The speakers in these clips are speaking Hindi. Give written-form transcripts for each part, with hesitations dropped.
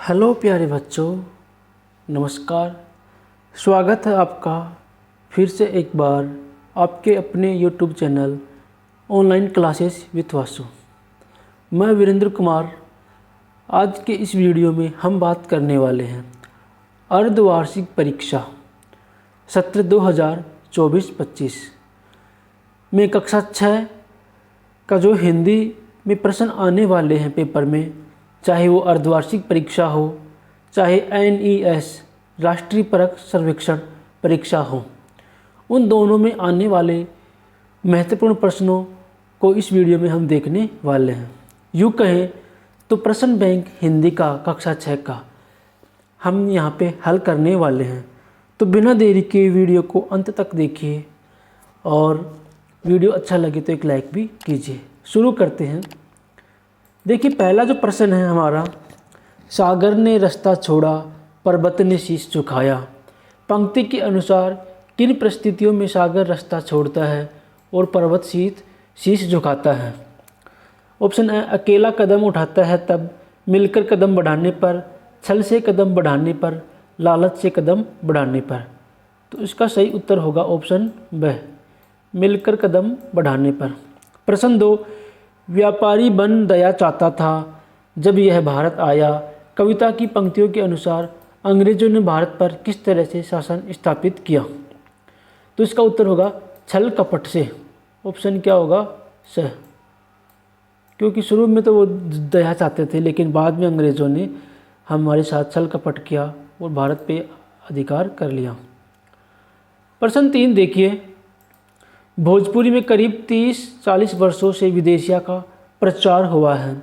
हेलो प्यारे बच्चों, नमस्कार। स्वागत है आपका फिर से एक बार आपके अपने YouTube channel online classes with Vasu. मैं वीरेंद्र कुमार। आज के इस वीडियो में हम बात करने वाले हैं अर्धवार्षिक परीक्षा सत्र 2024-25 में कक्षा 6 का जो हिंदी में प्रश्न आने वाले हैं पेपर में, चाहे वो अर्धवार्षिक परीक्षा हो, चाहे NES राष्ट्रीय परख सर्वेक्षण परीक्षा हो, उन दोनों में आने वाले महत्वपूर्ण प्रश्नों को इस वीडियो में हम देखने वाले हैं। यूँ कहें तो प्रश्न बैंक हिंदी का कक्षा 6 का हम यहाँ पे हल करने वाले हैं। तो बिना देरी के वीडियो को अंत तक देखिए और वीडियो अच्छा लगे तो एक लाइक भी कीजिए। शुरू करते हैं। देखिए, पहला जो प्रश्न है हमारा, सागर ने रास्ता छोड़ा, पर्वत ने शीश झुकाया। पंक्ति के अनुसार किन परिस्थितियों में सागर रास्ता छोड़ता है और पर्वत शीश झुकाता है? ऑप्शन ए, अकेला कदम उठाता है तब, मिलकर कदम बढ़ाने पर, छल से कदम बढ़ाने पर, लालच से कदम बढ़ाने पर। तो इसका सही उत्तर होगा ऑप्शन ब, मिलकर कदम बढ़ाने पर। प्रश्न 2, व्यापारी बन दया चाहता था जब यह भारत आया। कविता की पंक्तियों के अनुसार अंग्रेजों ने भारत पर किस तरह से शासन स्थापित किया? तो इसका उत्तर होगा छल कपट से। ऑप्शन क्या होगा? स। क्योंकि शुरू में तो वो दया चाहते थे, लेकिन बाद में अंग्रेज़ों ने हमारे साथ छल कपट किया और भारत पे अधिकार कर लिया। प्रश्न 3 देखिए, भोजपुरी में करीब 30-40 वर्षों से विदेशिया का प्रचार हुआ है।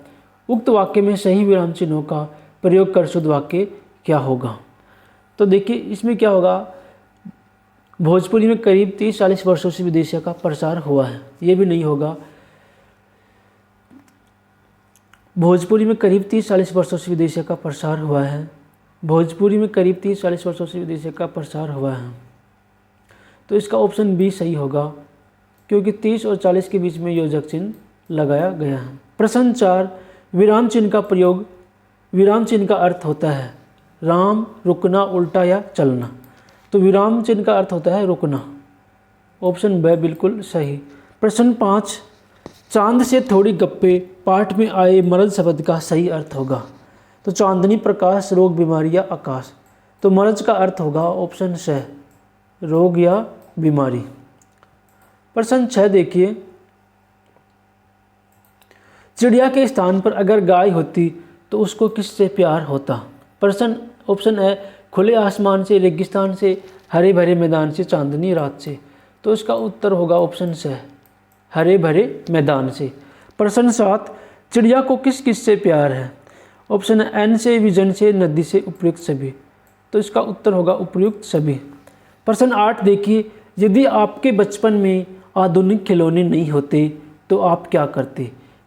उक्त वाक्य में सही विराम चिन्हों का प्रयोग कर शुद्ध वाक्य क्या होगा? तो देखिए, इसमें क्या होगा, भोजपुरी में करीब 30-40 वर्षों से विदेशिया का प्रचार हुआ है, ये भी नहीं होगा। भोजपुरी में करीब 30-40 वर्षों से विदेशिया का प्रसार हुआ है। भोजपुरी में करीब 30-40 वर्षों से विदेशिया का प्रसार हुआ है, तो इसका ऑप्शन बी सही होगा, क्योंकि 30 और 40 के बीच में योजक चिन्ह लगाया गया है। प्रश्न 4, विराम चिन्ह का प्रयोग, विराम चिन्ह का अर्थ होता है राम, रुकना, उल्टा या चलना। तो विराम चिन्ह का अर्थ होता है रुकना। ऑप्शन ब बिल्कुल सही। प्रश्न 5, चांद से थोड़ी गप्पे पाठ में आए मरल शब्द का सही अर्थ होगा। तो चांदनी, प्रकाश, रोग, बीमारी या आकाश। तो मरज का अर्थ होगा ऑप्शन स, रोग या बीमारी। प्रश्न 6 देखिए, चिड़िया के स्थान पर अगर गाय होती तो उसको किससे प्यार होता? प्रश्न ऑप्शन है, खुले आसमान से, रेगिस्तान से, हरे भरे मैदान से, चांदनी रात से। तो इसका उत्तर होगा ऑप्शन से, हरे भरे मैदान से। प्रश्न 7, चिड़िया को किस किस से प्यार है? ऑप्शन है एन से, विजन से, नदी से, उपयुक्त सभी। तो इसका उत्तर होगा उपयुक्त सभी। प्रश्न 8 देखिए, यदि आपके बचपन में आधुनिक खिलौने नहीं होते तो आप क्या करते?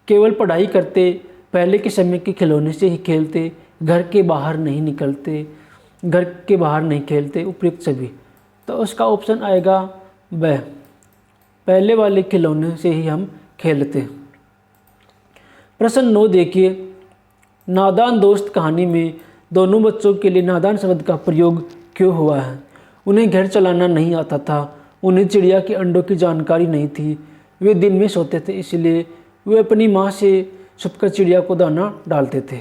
केवल पढ़ाई करते, पहले के समय के खिलौने से ही खेलते, घर के बाहर नहीं निकलते, घर के बाहर नहीं खेलते, उपयुक्त सभी। तो उसका ऑप्शन आएगा ब, पहले वाले खिलौने से ही हम खेलते। प्रश्न 9 देखिए, नादान दोस्त कहानी में दोनों बच्चों के लिए नादान शब्द का प्रयोग क्यों हुआ है? उन्हें घर चलाना नहीं आता था, उन्हें चिड़िया के अंडों की जानकारी नहीं थी, वे दिन में सोते थे, इसलिए वे अपनी माँ से छुपकर चिड़िया को दाना डालते थे।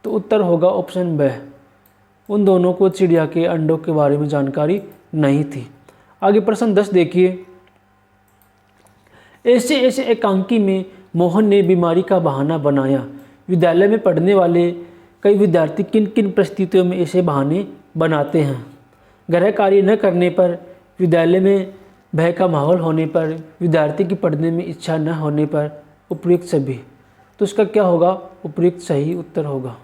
तो उत्तर होगा ऑप्शन ब, उन दोनों को चिड़िया के अंडों के बारे में जानकारी नहीं थी। आगे प्रश्न 10 देखिए, ऐसे ऐसे एकांकी में मोहन ने बीमारी का बहाना बनाया। विद्यालय में पढ़ने वाले कई विद्यार्थी किन किन परिस्थितियों में ऐसे बहाने बनाते हैं? गृह कार्य न करने पर, विद्यालय में भय का माहौल होने पर, विद्यार्थी की पढ़ने में इच्छा न होने पर, उपयुक्त सभी। तो इसका क्या होगा? उपयुक्त सही उत्तर होगा।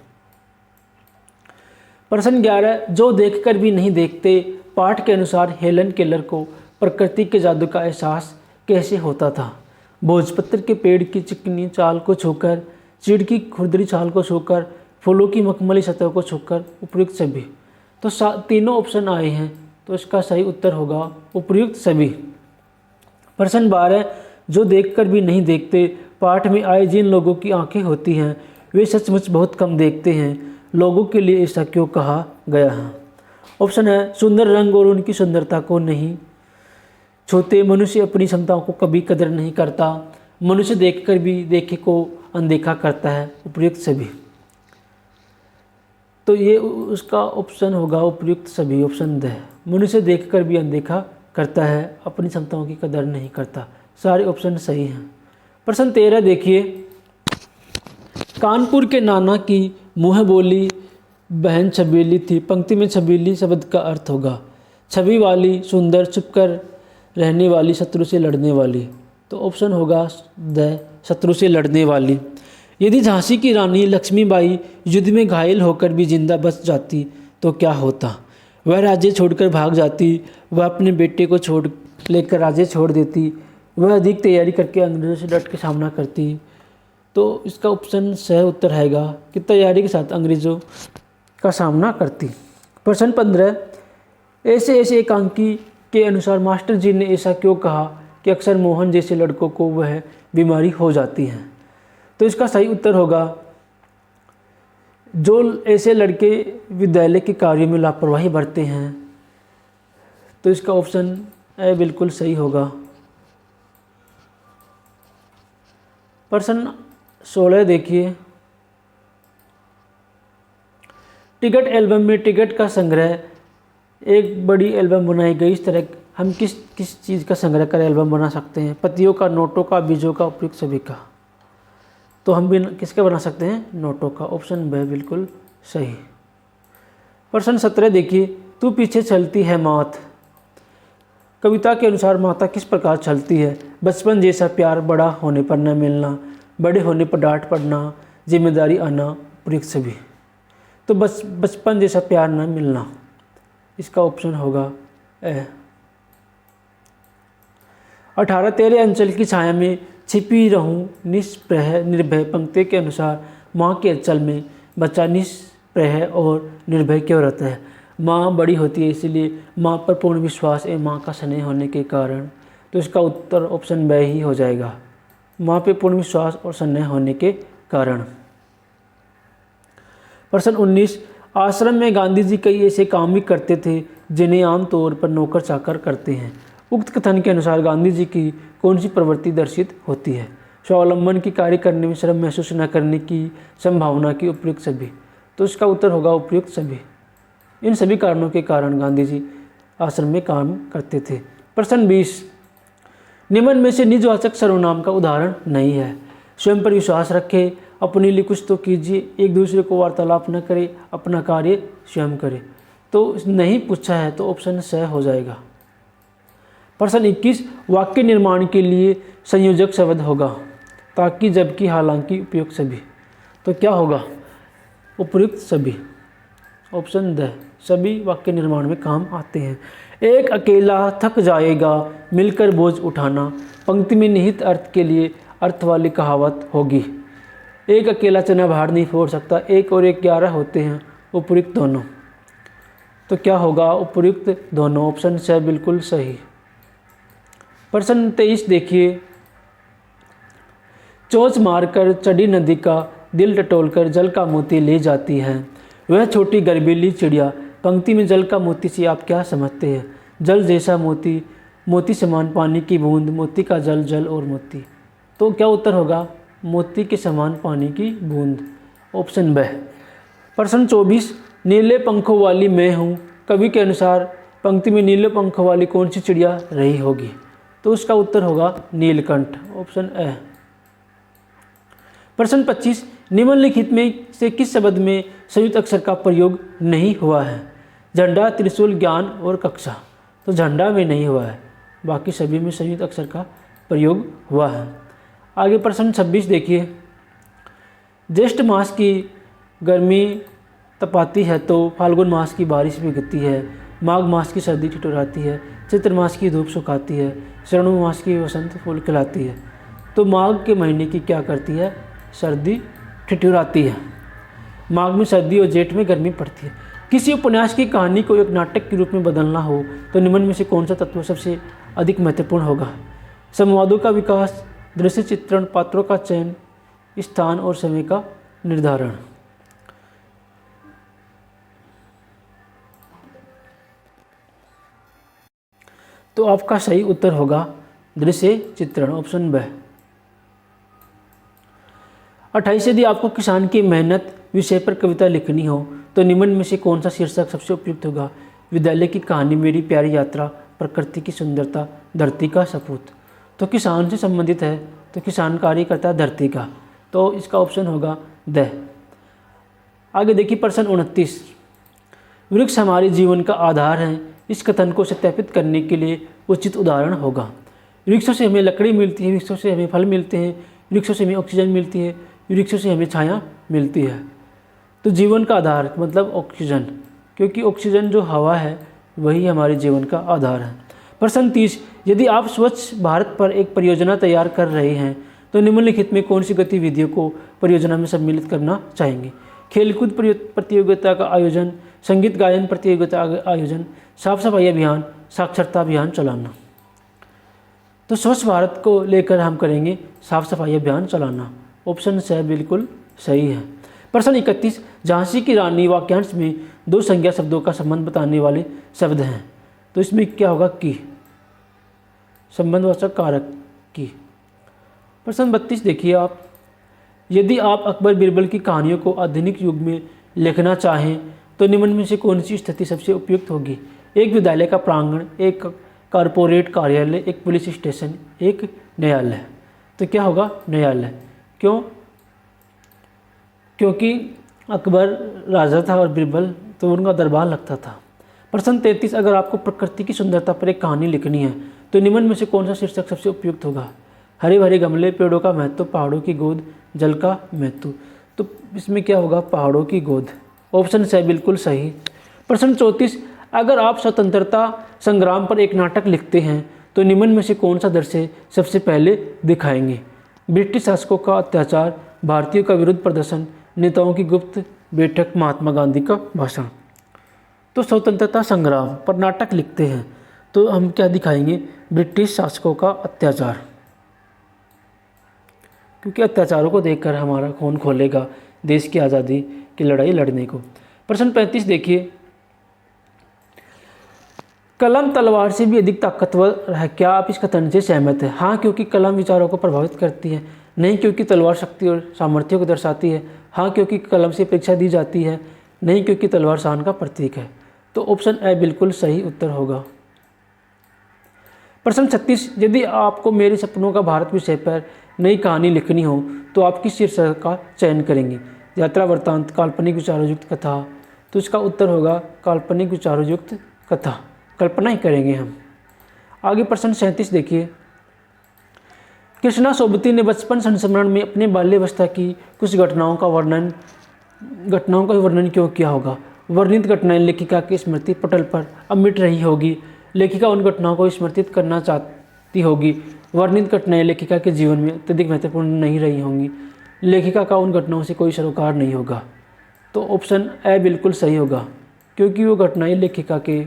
प्रश्न 11, जो देखकर भी नहीं देखते, पाठ के अनुसार हेलन केलर को प्रकृति के जादू का एहसास कैसे होता था? भोजपत्र के पेड़ की चिकनी चाल को छूकर, चीड़ की खुरदरी छाल को छूकर, फूलों की मखमली सतह को छूकर, उपयुक्त सभी। तो तीनों ऑप्शन आए हैं, तो इसका सही उत्तर होगा उपयुक्त सभी। प्रश्न 12, जो देखकर भी नहीं देखते, पाठ में आए जिन लोगों की आंखें होती हैं वे सचमुच बहुत कम देखते हैं। लोगों के लिए ऐसा क्यों कहा गया है? ऑप्शन है सुंदर रंग और उनकी सुंदरता को नहीं छूते, मनुष्य अपनी क्षमताओं को कभी कदर नहीं करता, मनुष्य देखकर भी देखे को अनदेखा करता है, उपयुक्त सभी। तो ये उसका ऑप्शन होगा उपयुक्त सभी, ऑप्शन द। मनुष्य देखकर भी अनदेखा करता है, अपनी क्षमताओं की कदर नहीं करता। सारे ऑप्शन सही हैं। प्रश्न 13 देखिए, कानपुर के नाना की मुँह बोली बहन छबीली थी। पंक्ति में छबीली शब्द का अर्थ होगा छवि वाली, सुंदर, छुपकर रहने वाली, शत्रु से लड़ने वाली। तो ऑप्शन होगा द, शत्रु से लड़ने वाली। यदि झांसी की रानी लक्ष्मीबाई युद्ध में घायल होकर भी जिंदा बच जाती तो क्या होता? वह राज्य छोड़कर भाग जाती, वह अपने बेटे को छोड़ लेकर राज्य छोड़ देती, वह अधिक तैयारी करके अंग्रेजों से डट के सामना करती। तो इसका ऑप्शन सही उत्तर रहेगा कि तैयारी के साथ अंग्रेजों का सामना करती। प्रश्न 15, ऐसे एकांकी के अनुसार मास्टर जी ने ऐसा क्यों कहा कि अक्सर मोहन जैसे लड़कों को वह बीमारी हो जाती है? तो इसका सही उत्तर होगा जो ऐसे लड़के विद्यालय के कार्यों में लापरवाही बरतते हैं। तो इसका ऑप्शन ए बिल्कुल सही होगा। प्रश्न 16 देखिए, टिकट एल्बम में टिकट का संग्रह एक बड़ी एल्बम बनाई गई। इस तरह हम किस चीज़ का संग्रह कर एल्बम बना सकते हैं? पत्तियों का, नोटों का, बीजों का, उपयुक्त सभी का। तो हम भी किसका बना सकते हैं? नोटों का। ऑप्शन ब बिल्कुल सही। प्रश्न 17 देखिए, तू पीछे चलती है मात। कविता के अनुसार माता किस प्रकार चलती है? बचपन जैसा प्यार, बड़ा होने पर न मिलना, बड़े होने पर डांट पड़ना, जिम्मेदारी आना, उपयुक्त सभी। तो बचपन जैसा प्यार न मिलना, इसका ऑप्शन होगा ए। 18 तेरे अंचल की छाया में छिपी रहूं निष्प्रह निर्भय। पंक्ति के अनुसार माँ के अंचल में बच्चा निष्प्रह और निर्भय क्यों रहता है? माँ बड़ी होती है, इसीलिए माँ पर पूर्ण विश्वास एवं माँ का स्नेह होने के कारण। तो इसका उत्तर ऑप्शन ब ही हो जाएगा, माँ पे पूर्ण विश्वास और स्नेह होने के कारण। प्रश्न 19, आश्रम में गांधी जी कई ऐसे काम भी करते थे जिन्हें आमतौर पर नौकर चाकर करते हैं। उक्त कथन के अनुसार गांधी जी की कौन सी प्रवृत्ति दर्शित होती है? स्वावलंबन की, कार्य करने में श्रम महसूस न करने की, संभावना की, उपयुक्त सभी। तो इसका उत्तर होगा उपयुक्त सभी। इन सभी कारणों के कारण गांधी जी आश्रम में काम करते थे। प्रश्न 20, निम्न में से निजवाचक सर्वनाम का उदाहरण नहीं है। स्वयं पर विश्वास रखे, अपने लिए कुछ तो कीजिए, एक दूसरे को वार्तालाप न करे, अपना कार्य स्वयं करे। तो नहीं पूछा है तो ऑप्शन स हो जाएगा। प्रश्न 21, वाक्य निर्माण के लिए संयोजक शब्द होगा ताकि, जबकि, हालांकि, उपयुक्त सभी। तो क्या होगा? उपयुक्त सभी, ऑप्शन द। सभी वाक्य निर्माण में काम आते हैं। एक अकेला थक जाएगा, मिलकर बोझ उठाना। पंक्ति में निहित अर्थ के लिए अर्थ वाली कहावत होगी। एक अकेला चना भार नहीं फोड़ सकता, एक और एक 11 होते हैं, उपयुक्त दोनों। तो क्या होगा? उपयुक्त दोनों, ऑप्शन स बिल्कुल सही। प्रश्न 23 देखिए, चोंच मारकर चढ़ी नदी का दिल टटोलकर जल का मोती ले जाती है वह छोटी गर्बीली चिड़िया। पंक्ति में जल का मोती से आप क्या समझते हैं? जल जैसा मोती, मोती समान पानी की बूंद, मोती का जल, जल और मोती। तो क्या उत्तर होगा? मोती के समान पानी की बूंद, ऑप्शन ब। प्रश्न 24, नीले पंखों वाली मैं हूँ। कवि के अनुसार पंक्ति में नीले पंखों वाली कौन सी चिड़िया रही होगी? तो उसका उत्तर होगा नीलकंठ, ऑप्शन ए। प्रश्न 25, निम्नलिखित में से किस शब्द में संयुक्त अक्षर का प्रयोग नहीं हुआ है? झंडा, त्रिशूल, ज्ञान और कक्षा। तो झंडा में नहीं हुआ है, बाकी सभी में संयुक्त अक्षर का प्रयोग हुआ है। आगे प्रश्न 26 देखिए, ज्येष्ठ मास की गर्मी तपाती है तो फाल्गुन मास की बारिश भिगती है, माघ मास की सर्दी ठिठुराती है, चैत्र मास की धूप सुखाती है, श्रावण मास की वसंत फूल खिलाती है। तो माघ के महीने की क्या करती है? सर्दी ठिठुराती है। माघ में सर्दी और जेठ में गर्मी पड़ती है। किसी उपन्यास की कहानी को एक नाटक के रूप में बदलना हो तो निम्न में से कौन सा तत्व सबसे अधिक महत्वपूर्ण होगा? संवादों का विकास, दृश्य चित्रण, पात्रों का चयन, स्थान और समय का निर्धारण। तो आपका सही उत्तर होगा दृश्य चित्रण, ऑप्शन ब। 28 यदि आपको किसान की मेहनत विषय पर कविता लिखनी हो तो निम्न में से कौन सा शीर्षक सबसे उपयुक्त होगा? विद्यालय की कहानी, मेरी प्यारी यात्रा, प्रकृति की सुंदरता, धरती का सपूत। तो किसान से संबंधित है तो किसान कार्य करता है धरती का, तो इसका ऑप्शन होगा द। आगे देखिए प्रश्न 29, वृक्ष हमारे जीवन का आधार है, इस कथन को सत्यापित करने के लिए उचित उदाहरण होगा। वृक्षों से हमें लकड़ी मिलती है, वृक्षों से हमें फल मिलते हैं, वृक्षों से हमें ऑक्सीजन मिलती है, वृक्षों से हमें छाया मिलती है। तो जीवन का आधार मतलब ऑक्सीजन, क्योंकि ऑक्सीजन जो हवा है वही हमारे जीवन का आधार है। प्रश्न 30, यदि आप स्वच्छ भारत पर एक परियोजना तैयार कर रहे हैं तो निम्नलिखित में कौन सी गतिविधियों को परियोजना में सम्मिलित करना चाहेंगे? खेलकूद प्रतियोगिता का आयोजन, संगीत गायन प्रतियोगिता का आयोजन, साफ सफाई अभियान, साक्षरता अभियान चलाना। तो स्वच्छ भारत को लेकर हम करेंगे साफ सफाई अभियान चलाना, ऑप्शन से बिल्कुल सही है। प्रश्न 31, झांसी की रानी वाक्यांश में दो संज्ञा शब्दों का संबंध बताने वाले शब्द हैं, तो इसमें क्या होगा? की, संबंधवाचक कारक की। प्रश्न 32 देखिए आप, यदि आप अकबर बीरबल की कहानियों को आधुनिक युग में लिखना चाहें तो निम्न में से कौन सी स्थिति सबसे उपयुक्त होगी? एक विद्यालय का प्रांगण, एक कारपोरेट कार्यालय, एक पुलिस स्टेशन, एक न्यायालय। तो क्या होगा? न्यायालय। क्यों? क्योंकि अकबर राजा था और बीरबल तो उनका दरबार लगता था। प्रश्न 33, अगर आपको प्रकृति की सुंदरता पर एक कहानी लिखनी है तो निम्न में से कौन सा शीर्षक सबसे उपयुक्त होगा? हरे भरे गमले, पेड़ों का महत्व, पहाड़ों की गोद, जल का महत्व। तो इसमें क्या होगा? पहाड़ों की गोद, ऑप्शन से बिल्कुल सही। प्रश्न 34, अगर आप स्वतंत्रता संग्राम पर एक नाटक लिखते हैं तो निम्न में से कौन सा दृश्य सबसे पहले दिखाएंगे? ब्रिटिश शासकों का अत्याचार, भारतीयों का विरुद्ध प्रदर्शन, नेताओं की गुप्त बैठक, महात्मा गांधी का भाषण। तो स्वतंत्रता संग्राम पर नाटक लिखते हैं तो हम क्या दिखाएंगे? ब्रिटिश शासकों का अत्याचार, क्योंकि अत्याचारों को देखकर हमारा खून खोलेगा देश की आज़ादी की लड़ाई लड़ने को। प्रश्न 35 देखिए, कलम तलवार से भी अधिक ताकतवर है, क्या आप इस कथन से सहमत हैं? हाँ, क्योंकि कलम विचारों को प्रभावित करती है। नहीं, क्योंकि तलवार शक्ति और सामर्थ्य को दर्शाती है। हाँ, क्योंकि कलम से परीक्षा दी जाती है। नहीं, क्योंकि तलवार शान का प्रतीक है। तो ऑप्शन ए बिल्कुल सही उत्तर होगा। प्रश्न 36, यदि आपको मेरे सपनों का भारत विषय पर नई कहानी लिखनी हो तो आप किस शीर्षक का चयन करेंगे? यात्रा वृत्तांत, काल्पनिक विचारों युक्त कथा। तो इसका उत्तर होगा काल्पनिक विचारों युक्त कथा, कल्पना ही करेंगे हम। आगे प्रश्न 37 देखिए, कृष्णा सोबती ने बचपन संस्मरण में अपने बाल्यावस्था की कुछ घटनाओं का वर्णन क्यों किया होगा? वर्णित घटनाएं लेखिका की स्मृति पटल पर अमिट रही होगी। लेखिका उन घटनाओं को स्मृतित करना चाहती होगी। वर्णित घटनाएं लेखिका के जीवन में अत्यधिक महत्वपूर्ण नहीं रही होंगी। लेखिका का उन घटनाओं से कोई सरोकार नहीं होगा। तो ऑप्शन ए बिल्कुल सही होगा, क्योंकि वो घटनाएं लेखिका के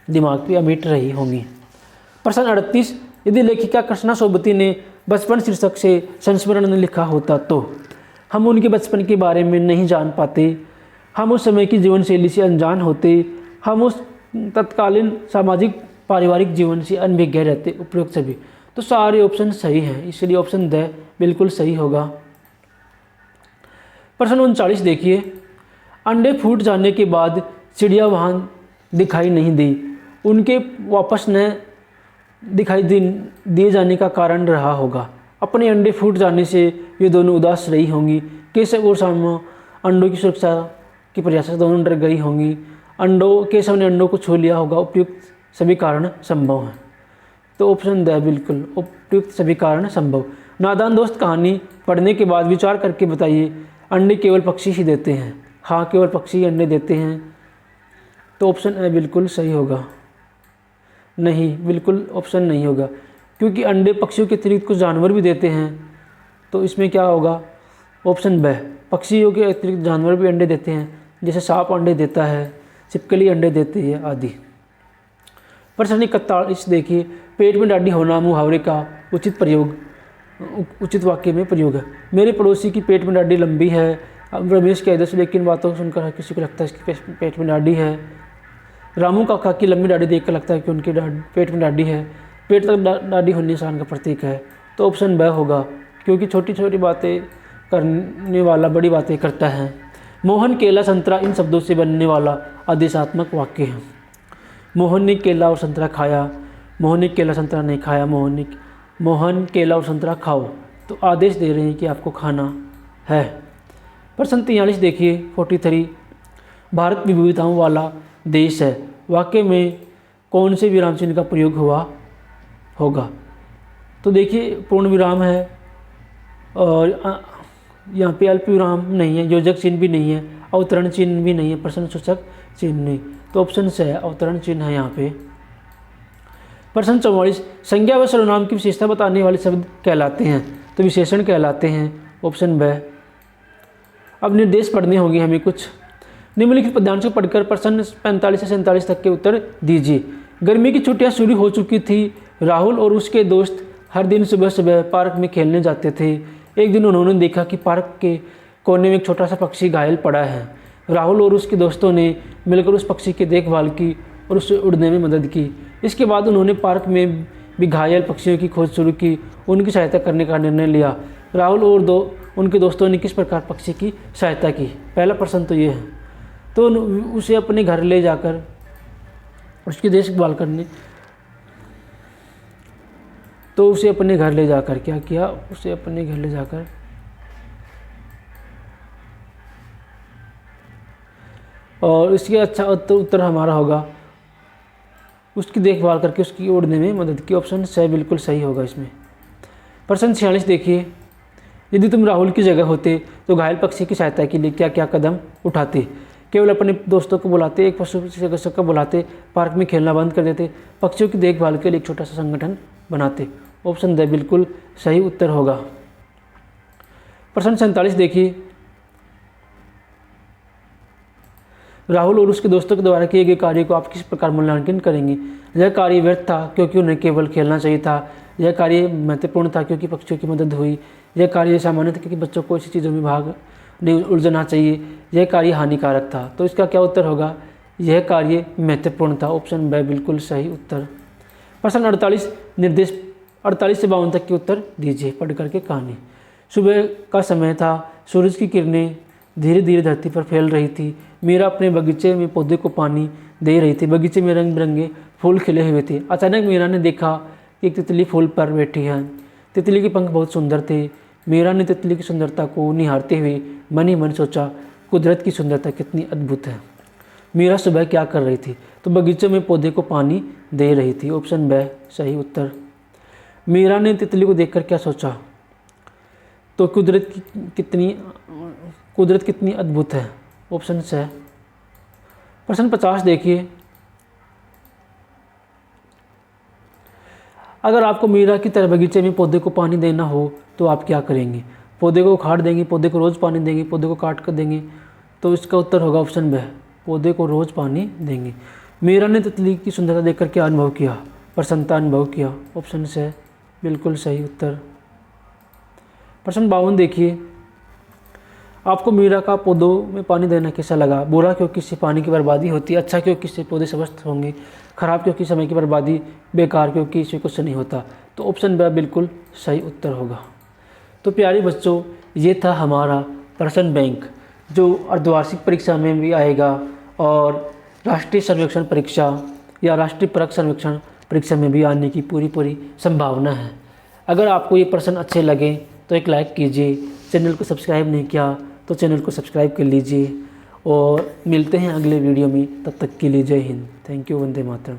दिमाग पे अमिट रही होंगी। प्रश्न 38, यदि लेखिका कृष्णा सोबती ने बचपन शीर्षक से संस्मरण लिखा होता तो हम उनके बचपन के बारे में नहीं जान पाते, हम उस समय की जीवन शैली से अनजान होते, हम उस तत्कालीन सामाजिक पारिवारिक जीवन से अनभिज्ञ रहते। उपयुक्त सभी, तो सारे ऑप्शन सही हैं, इसलिए ऑप्शन द बिल्कुल सही होगा। प्रश्न 39 देखिए, अंडे फूट जाने के बाद चिड़िया वहाँ दिखाई नहीं दी, उनके वापस न दिखाई दिए जाने का कारण रहा होगा। अपने अंडे फूट जाने से ये दोनों उदास रही होंगी। केशव और श्यामा अंडों की सुरक्षा की प्रयास से दोनों डर गई होंगी। केशव ने अंडों को छू लिया होगा। उपयुक्त सभी कारण संभव हैं। तो ऑप्शन द बिल्कुल उपयुक्त सभी कारण संभव। नादान दोस्त कहानी पढ़ने के बाद विचार करके बताइए, अंडे केवल पक्षी ही देते हैं? हाँ, केवल पक्षी अंडे देते हैं। तो ऑप्शन ए बिल्कुल सही होगा। नहीं, बिल्कुल ऑप्शन नहीं होगा, क्योंकि अंडे पक्षियों के अतिरिक्त कुछ जानवर भी देते हैं। तो इसमें क्या होगा? ऑप्शन ब, पक्षियों के अतिरिक्त जानवर भी अंडे देते हैं, जैसे सांप अंडे देता है, छिपकली अंडे देती है आदि। प्रश्न 41 देखिए, पेट में डाडी होना मुहावरे का उचित वाक्य में प्रयोग है। मेरे पड़ोसी की पेट में डाडी लंबी है। अब रमेश कह दस, लेकिन बातों को सुनकर किसी को लगता है इसकी पेट में डाडी है। रामू काका की लंबी दाढ़ी देखकर लगता है कि उनके पेट में दाढ़ी है। पेट तक दाढ़ी होनी इंसान का प्रतीक है। तो ऑप्शन ब होगा, क्योंकि छोटी छोटी बातें करने वाला बड़ी बातें करता है। मोहन, केला, संतरा इन शब्दों से बनने वाला आदेशात्मक वाक्य है। मोहन ने केला और संतरा खाया, मोहन ने केला संतरा नहीं खाया, मोहन केला और संतरा खाओ। तो आदेश दे रहे हैं कि आपको खाना है। प्रश्न 43 देखिए 43, भारत विविधताओं वाला देश है, वाक्य में कौन से विराम चिन्ह का प्रयोग हुआ होगा। तो देखिए पूर्ण विराम है और यहाँ पे अल्प विराम नहीं है, योजक चिन्ह भी नहीं है, अवतरण चिन्ह भी नहीं है, प्रश्नसूचक चिन्ह नहीं। तो ऑप्शन से है, अवतरण चिन्ह है यहाँ पे। प्रश्न 44, संज्ञा व सर्वनाम की विशेषता बताने वाले शब्द कहलाते हैं। तो विशेषण कहलाते हैं। ऑप्शन ब। अब निर्देश पढ़ने होंगे हमें कुछ। निम्नलिखित पद्यांश को पढ़कर प्रश्न 45 से 47 तक के उत्तर दीजिए। गर्मी की छुट्टियां शुरू हो चुकी थी। राहुल और उसके दोस्त हर दिन सुबह सुबह पार्क में खेलने जाते थे। एक दिन उन्होंने देखा कि पार्क के कोने में एक छोटा सा पक्षी घायल पड़ा है। राहुल और उसके दोस्तों ने मिलकर उस पक्षी की देखभाल की और उसे उड़ने में मदद की। इसके बाद उन्होंने पार्क में भी घायल पक्षियों की खोज शुरू की, उनकी सहायता करने का निर्णय लिया। राहुल और उनके दोस्तों ने किस प्रकार पक्षी की सहायता की। पहला प्रश्न तो ये है। तो उसे अपने घर ले जाकर उसकी देखभाल करने, तो उसे अपने घर ले जाकर क्या किया, उसे अपने घर ले जाकर और इसके अच्छा उत्तर हमारा होगा उसकी देखभाल करके उसकी उड़ने में मदद की। ऑप्शन से बिल्कुल सही होगा इसमें। प्रश्न 46 देखिए, यदि तुम राहुल की जगह होते तो घायल पक्षी की सहायता के लिए क्या क्या कदम उठाते। केवल अपने दोस्तों को बुलाते, एक पशु चिकित्सक को बुलाते, पार्क में खेलना बंद कर देते, पक्षियों की देखभाल के लिए एक छोटा सा संगठन बनाते। ऑप्शन द बिल्कुल सही उत्तर होगा। प्रश्न 47 देखिए, राहुल और उसके दोस्तों के द्वारा किए गए कार्य को आप किस प्रकार मूल्यांकन करेंगे। यह कार्य व्यर्थ था क्योंकि उन्हें केवल खेलना चाहिए था। यह कार्य महत्वपूर्ण था क्योंकि पक्षियों की मदद हुई। यह कार्य सामान्य था क्योंकि बच्चों को ऐसी चीज़ों में भाग नहीं उलझना चाहिए। यह कार्य हानिकारक था। तो इसका क्या उत्तर होगा, यह कार्य महत्वपूर्ण था। ऑप्शन ब बिल्कुल सही उत्तर। प्रश्न 48 निर्देश 48 से 52 तक के उत्तर दीजिए पढ़ करके कहानी। सुबह का समय था, सूरज की किरणें धीरे धीरे धरती पर फैल रही थी। मीरा अपने बगीचे में पौधे को पानी दे रही थी। बगीचे में रंग बिरंगे फूल खिले हुए थे। अचानक मीरा ने देखा कि एक तितली फूल पर बैठी है। तितली के पंख बहुत सुंदर थे। मीरा ने तितली की सुंदरता को निहारते हुए मन ही मन सोचा, कुदरत की सुंदरता कितनी अद्भुत है। मीरा सुबह क्या कर रही थी, तो बगीचे में पौधे को पानी दे रही थी। ऑप्शन ब सही उत्तर। मीरा ने तितली को देखकर क्या सोचा, तो कुदरत कितनी अद्भुत है। ऑप्शन से। प्रश्न 50 देखिए, अगर आपको मीरा की तरह बगीचे में पौधे को पानी देना हो तो आप क्या करेंगे। पौधे को उखाड़ देंगे, पौधे को रोज़ पानी देंगे, पौधे को काट कर देंगे। तो इसका उत्तर होगा ऑप्शन ब, पौधे को रोज़ पानी देंगे। मीरा ने तितली की सुंदरता देखकर क्या अनुभव किया, प्रसन्नता अनुभव किया। ऑप्शन से बिल्कुल सही उत्तर। प्रश्न 52 देखिए, आपको मीरा का पौधों में पानी देना कैसा लगा। बुरा क्योंकि इससे पानी की बर्बादी होती है, अच्छा क्योंकि इससे पौधे स्वस्थ होंगे, खराब क्योंकि समय की बर्बादी, बेकार क्योंकि इससे कुछ नहीं होता। तो ऑप्शन ब बिल्कुल सही उत्तर होगा। तो प्यारे बच्चों, ये था हमारा प्रश्न बैंक जो अर्धवार्षिक परीक्षा में भी आएगा और राष्ट्रीय सर्वेक्षण परीक्षा या राष्ट्रीय परख सर्वेक्षण परीक्षा में भी आने की पूरी संभावना है। अगर आपको ये प्रश्न अच्छे लगे तो एक लाइक कीजिए। चैनल को सब्सक्राइब नहीं किया तो चैनल को सब्सक्राइब कर लीजिए और मिलते हैं अगले वीडियो में। तब तक के लिए जय हिंद। Thank you. वंदे मातरम।